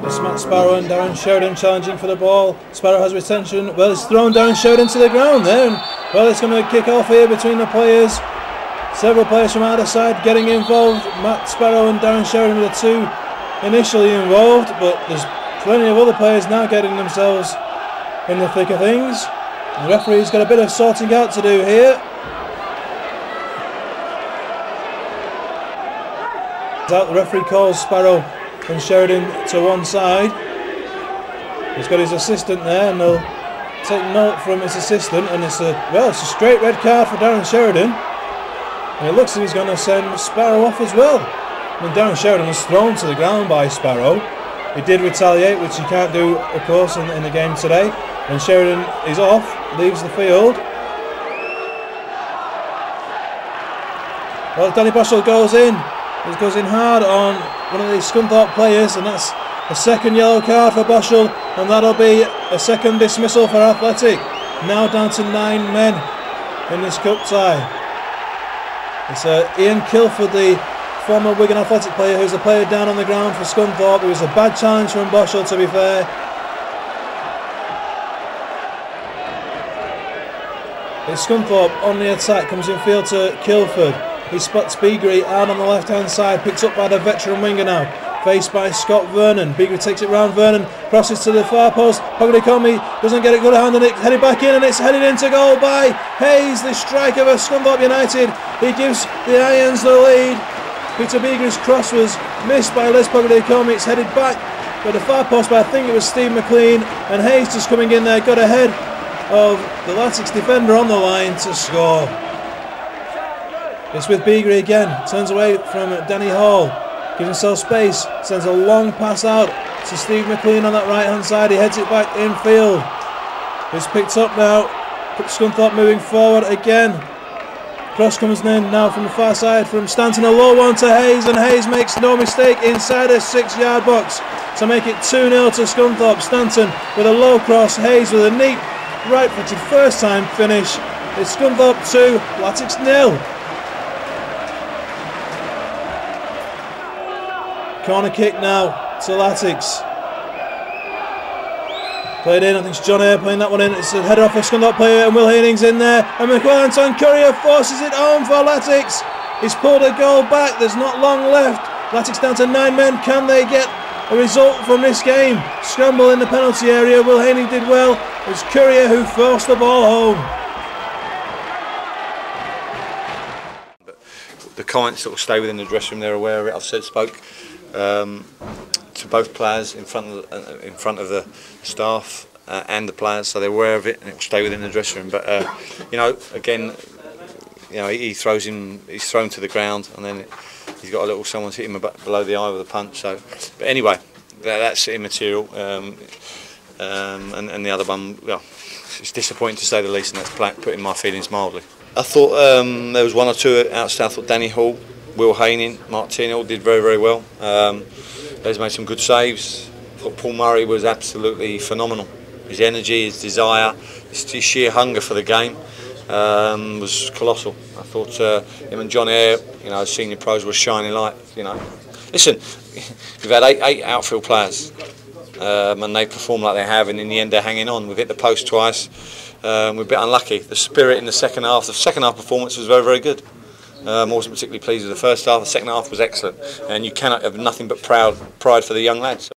It's Matt Sparrow and Darren Sheridan challenging for the ball. Sparrow has retention. Well, it's thrown Darren Sheridan to the ground there. And, well, it's going to kick off here between the players. Several players from either side getting involved. Matt Sparrow and Darren Sheridan were the two initially involved, but there's plenty of other players now getting themselves in the thick of things. The referee's got a bit of sorting out to do here. The referee calls Sparrow and Sheridan to one side. He's got his assistant there, and they'll take note from his assistant, and it's a straight red card for Darren Sheridan, and it looks like he's going to send Sparrow off as well. I mean, Darren Sheridan was thrown to the ground by Sparrow. He did retaliate, which he can't do, of course, in the game today, and Sheridan is off, leaves the field. Well, Danny Boschel goes in. He goes in hard on one of the Scunthorpe players, and that's a second yellow card for Boschel, and that'll be a second dismissal for Athletic. Now down to 9 men in this cup tie. It's Ian Kilford, the former Wigan Athletic player, who's the player down on the ground for Scunthorpe. It was a bad challenge from Boschel, to be fair. It's Scunthorpe on the attack, comes in field to Kilford. He spots Beagrie out on the left hand side, picked up by the veteran winger now, faced by Scott Vernon. Beagrie takes it round Vernon, crosses to the far post. Pognicomi doesn't get a good hand, and it's headed back in, and it's headed into goal by Hayes, the striker for Scunthorpe United. He gives the Irons the lead. Peter Beagrie's cross was missed by Les Pognicomi. It's headed back by the far post, but I think it was Steve McLean, and Hayes just coming in there, got ahead of the Latics defender on the line to score. It's with Beagrie again, turns away from Danny Hall, gives himself space, sends a long pass out to Steve McLean on that right hand side. He heads it back infield. It's picked up now, Scunthorpe moving forward again. Cross comes in now from the far side from Stanton, a low one to Hayes, and Hayes makes no mistake inside a 6-yard box to make it 2-0 to Scunthorpe. Stanton with a low cross, Hayes with a neat right-footed first time finish. It's Scunthorpe 2, Latics 0. Corner kick now to Latics. Played in, I think it's John Eyre playing that one in. It's a header off a Scunthorpe player, and Will Heening's in there. And Michael-Anton Courier forces it home for Latics. He's pulled a goal back, there's not long left. Latics down to 9 men. Can they get a result from this game? Scramble in the penalty area. Will Heening did well. It's Courier who forced the ball home. The comments sort of stay within the dressing room, they're aware of it. I've spoke to both players in front of the staff and the players, so they're aware of it, and it will stay within the dressing room. But you know, again, you know, he's thrown to the ground, and then he's got a little, someone's hit him below the eye with a punch. So, but anyway, that's immaterial. And the other one, well, it's disappointing to say the least, and that's putting my feelings mildly. I thought there was one or two outstanding. I thought Danny Hall, Will Heening, Mark Tindall did very, very well. They've made some good saves. I thought Paul Murray was absolutely phenomenal. His energy, his desire, his sheer hunger for the game was colossal. I thought him and John Eyre, you know, as senior pros, were shining light. You know, listen, we've had eight outfield players, and they perform like they have, and in the end they're hanging on. We've hit the post twice. We're a bit unlucky. The spirit in the second half performance was very, very good. I wasn't particularly pleased with the first half. The second half was excellent, and you cannot have nothing but pride for the young lads.